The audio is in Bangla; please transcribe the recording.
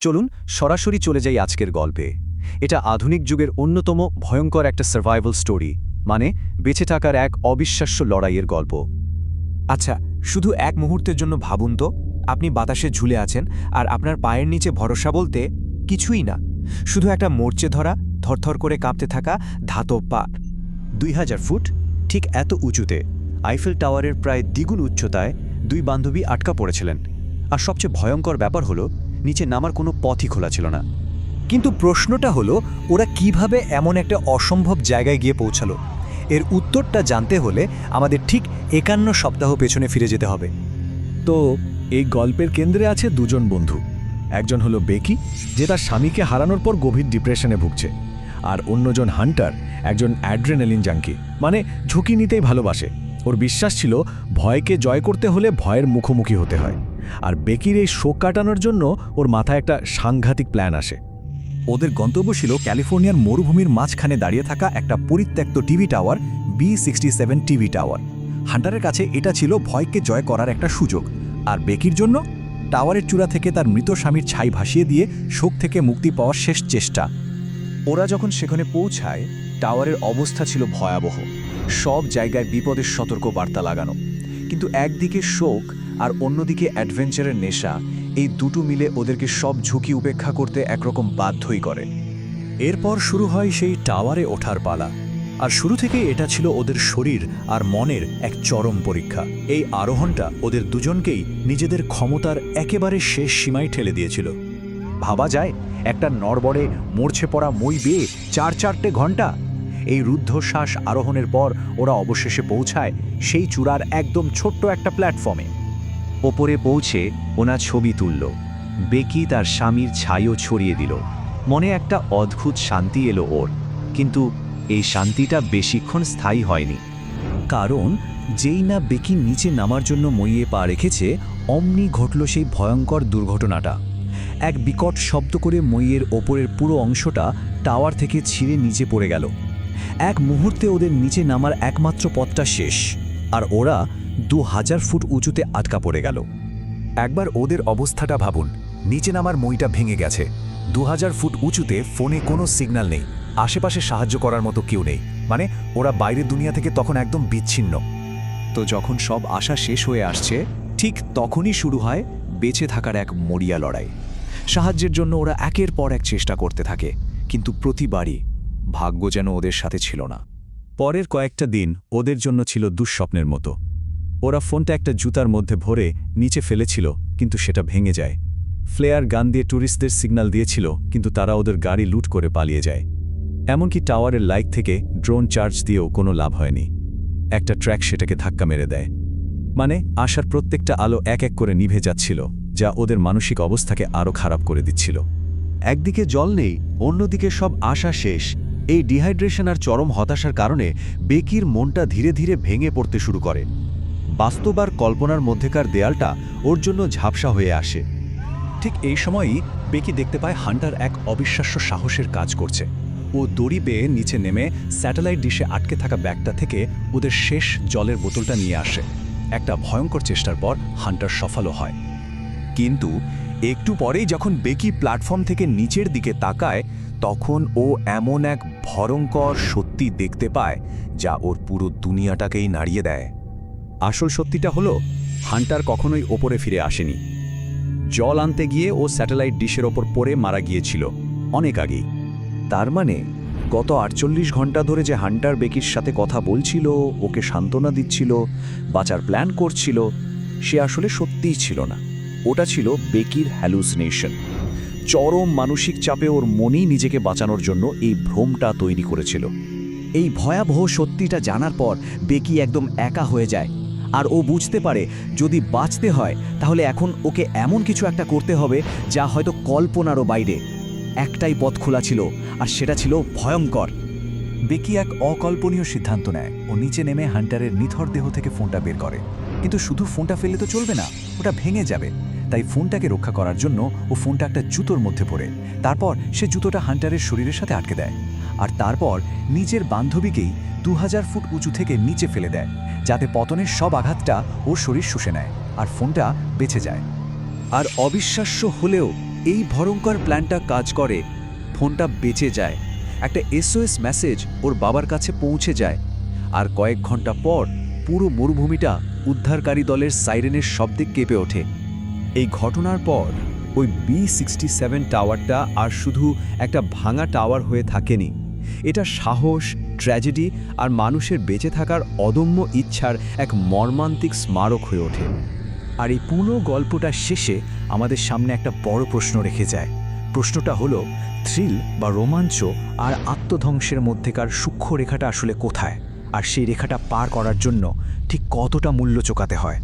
চলুন সরাসরি চলে যাই আজকের গল্পে। এটা আধুনিক যুগের অন্যতম ভয়ঙ্কর একটা সার্ভাইভাল স্টোরি, মানে বেঁচে থাকার এক অবিশ্বাস্য লড়াইয়ের গল্প। আচ্ছা, শুধু এক মুহূর্তের জন্য ভাবুন তো, আপনি বাতাসে ঝুলে আছেন আর আপনার পায়ের নিচে ভরসা বলতে কিছুই না, শুধু একটা মরচে ধরা, থরথর করে কাঁপতে থাকা ধাতব পা। 2000 ফুট, ঠিক এত উঁচুতে, আইফেল টাওয়ারের প্রায় দ্বিগুণ উচ্চতায় দুই বান্ধবী আটকা পড়েছিলেন। আর সবচেয়ে ভয়ঙ্কর ব্যাপার হলো, নিচে নামার কোনো পথই খোলা ছিল না। কিন্তু প্রশ্নটা হলো, ওরা কিভাবে এমন একটা অসম্ভব জায়গায় গিয়ে পৌঁছালো? এর উত্তরটা জানতে হলে আমাদের ঠিক 51 সপ্তাহ পেছনে ফিরে যেতে হবে। তো এই গল্পের কেন্দ্রে আছে দুজন বন্ধু। একজন হলো বেকি, যে তার স্বামীকে হারানোর পর গভীর ডিপ্রেশনে ভুগছে, আর অন্যজন হান্টার, একজন অ্যাড্রেনালিন জাঙ্কি, মানে ঝুঁকি নিতেই ভালোবাসে। ওর বিশ্বাস ছিল ভয়কে জয় করতে হলে ভয়ের মুখোমুখি হতে হয়। আর বেকির এই শোক কাটানোর জন্য ওর মাথায় একটা সাংঘাতিক প্ল্যান আসে। ওদের গন্তব্য ছিল ক্যালিফোর্নিয়ার মরুভূমির মাঝখানে দাঁড়িয়ে থাকা একটা পরিত্যক্ত TV tower, B67 TV tower. হান্টারের কাছে এটা ছিল ভয়কে জয় করার একটা সুযোগ, আর বেকির জন্য টাওয়ারের চূড়া থেকে তার মৃত স্বামীর ছাই ভাসিয়ে দিয়ে শোক থেকে মুক্তি পাওয়ার শেষ চেষ্টা। ওরা যখন সেখানে পৌঁছায়, টাওয়ারের অবস্থা ছিল ভয়াবহ। সব জায়গায় বিপদের সতর্ক বার্তা লাগানো, কিন্তু একদিকে শোক আর অন্যদিকে অ্যাডভেঞ্চারের নেশা, এই দুটো মিলে ওদেরকে সব ঝুঁকি উপেক্ষা করতে একরকম বাধ্যই করে। এরপর শুরু হয় সেই টাওয়ারে ওঠার পালা। আর শুরু থেকেই এটা ছিল ওদের শরীর আর মনের এক চরম পরীক্ষা। এই আরোহণটা ওদের দুজনকেই নিজেদের ক্ষমতার একেবারে শেষ সীমায় ঠেলে দিয়েছিল। ভাবা যায়, একটা নড়বড়ে মরছে পড়া মই বেয়ে 4-4টে ঘন্টা। এই রুদ্ধশ্বাস আরোহণের পর ওরা অবশেষে পৌঁছায় সেই চূড়ার একদম ছোট্ট একটা প্ল্যাটফর্মে। ওপরে পৌঁছে ওনা ছবি তুলল। বেকি তার স্বামীর ছাইও ছড়িয়ে দিল। মনে একটা অদ্ভুত শান্তি এলো ওর, কিন্তু এই শান্তিটা বেশিক্ষণ স্থায়ী হয়নি। কারণ যেই না বেকি নিচে নামার জন্য মইয়ে পা রেখেছে, অমনি ঘটল সেই ভয়ঙ্কর দুর্ঘটনাটা। এক বিকট শব্দ করে মইয়ের ওপরের পুরো অংশটা টাওয়ার থেকে ছিঁড়ে নিচে পড়ে গেল। এক মুহূর্তে ওদের নিচে নামার একমাত্র পথটা শেষ, আর ওরা 2000 ফুট উঁচুতে আটকা পড়ে গেল। একবার ওদের অবস্থাটা ভাবুন, নিচে নামার মইটা ভেঙে গেছে, 2000 ফুট উঁচুতে, ফোনে কোনো সিগন্যাল নেই, আশেপাশে সাহায্য করার মতো কেউ নেই, মানে ওরা বাইরের দুনিয়া থেকে তখন একদম বিচ্ছিন্ন। তো যখন সব আশা শেষ হয়ে আসছে, ঠিক তখনই শুরু হয় বেঁচে থাকার এক মরিয়া লড়াই। সাহায্যের জন্য ওরা একের পর এক চেষ্টা করতে থাকে, কিন্তু প্রতিবারই ভাগ্য যেন ওদের সাথে ছিল না। পরের কয়েকটা দিন ওদের জন্য ছিল দুঃস্বপ্নের মতো। ওরা ফোনটা একটা জুতার মধ্যে ভরে নিচে ফেলেছিল, কিন্তু সেটা ভেঙে যায়। ফ্লেয়ার গান দিয়ে ট্যুরিস্টদের সিগন্যাল দিয়েছিল, কিন্তু তারা ওদের গাড়ি লুট করে পালিয়ে যায়। এমনকি টাওয়ারের লাইট থেকে ড্রোন চার্জ দিয়েও কোনো লাভ হয়নি। একটা ট্র্যাক সেটাকে ধাক্কা মেরে দেয়। মানে আশার প্রত্যেকটা আলো এক এক করে নিভে যাচ্ছিল, যা ওদের মানসিক অবস্থাকে আরও খারাপ করে দিচ্ছিল। একদিকে জল নেই, অন্যদিকে সব আশা শেষ। এই ডিহাইড্রেশন আর চরম হতাশার কারণে বেকির মনটা ধীরে ধীরে ভেঙে পড়তে শুরু করে। বাস্তব আর কল্পনার মধ্যেকার দেয়ালটা ওর জন্য ঝাপসা হয়ে আসে। ঠিক এই সময়ই বেকি দেখতে পায় হান্টার এক অবিশ্বাস্য সাহসের কাজ করছে। ও দড়ি বেয়ে নিচে নেমে স্যাটেলাইট ডিশে আটকে থাকা ব্যাগটা থেকে ওদের শেষ জলের বোতলটা নিয়ে আসে। একটা ভয়ঙ্কর চেষ্টার পর হান্টার সফলও হয়। কিন্তু একটু পরেই যখন বেকি প্ল্যাটফর্ম থেকে নিচের দিকে তাকায়, তখন ও এমন এক ভয়ঙ্কর সত্যি দেখতে পায় যা ওর পুরো দুনিয়াটাকেই নাড়িয়ে দেয়। আসল সত্যিটা হলো, হান্টার কখনোই ওপরে ফিরে আসেনি। জল আনতে গিয়ে ও স্যাটেলাইট ডিশের ওপর পড়ে মারা গিয়েছিল অনেক আগেই। তার মানে গত 48 ঘন্টা ধরে যে হান্টার বেকির সাথে কথা বলছিল, ওকে সান্ত্বনা দিচ্ছিল, বাঁচার প্ল্যান করছিল, সে আসলে সত্যিই ছিল না। ওটা ছিল বেকির হ্যালুসিনেশন। চরম মানসিক চাপে ওর মনেই নিজেকে বাঁচানোর জন্য এই ভ্রমটা তৈরি করেছিল। এই ভয়াবহ সত্যিটা জানার পর বেকি একদম একা হয়ে যায়। আর ও বুঝতে পারে, যদি বাঁচতে হয় তাহলে এখন ওকে এমন কিছু একটা করতে হবে যা হয়তো কল্পনারও বাইরে। একটাই পথ খোলা ছিল, আর সেটা ছিল ভয়ঙ্কর। বেকি এক অকল্পনীয় সিদ্ধান্ত নেয়। ও নিচে নেমে হান্টারের নিথর দেহ থেকে ফোনটা বের করে। কিন্তু শুধু ফোনটা ফেললে তো চলবে না, ওটা ভেঙে যাবে। তাই ফোনটাকে রক্ষা করার জন্য ও ফোনটা একটা জুতোর মধ্যে পড়ে, তারপর সে জুতোটা হান্টারের শরীরের সাথে আটকে দেয়। আর তারপর নিজের বান্ধবীকেই 2000 ফুট উঁচু থেকে নিচে ফেলে দেয়, যাতে পতনের সব আঘাতটা ওর শরীর শুষে নেয় আর ফোনটা বেঁচে যায়। আর অবিশ্বাস্য হলেও এই ভয়ঙ্কর প্ল্যানটা কাজ করে। ফোনটা বেঁচে যায়, একটা SOS মেসেজ ওর বাবার কাছে পৌঁছে যায়, আর কয়েক ঘন্টা পর পুরো মরুভূমিটা উদ্ধারকারী দলের সাইরেনের শব্দে কেঁপে ওঠে। এই ঘটনার পর ওই B67 টাওয়ারটা আর শুধু একটা ভাঙা টাওয়ার হয়ে থাকেনি, এটা সাহস, ট্র্যাজেডি আর মানুষের বেঁচে থাকার অদম্য ইচ্ছার এক মর্মান্তিক স্মারক হয়ে ওঠে। আর এই পুরো গল্পটার শেষে আমাদের সামনে একটা বড় প্রশ্ন রেখে যায়। প্রশ্নটা হলো, থ্রিল বা রোমাঞ্চ আর আত্মধ্বংসের মধ্যেকার সূক্ষ্ম রেখাটা আসলে কোথায়, আর সেই রেখাটা পার করার জন্য ঠিক কতটা মূল্য চোকাতে হয়।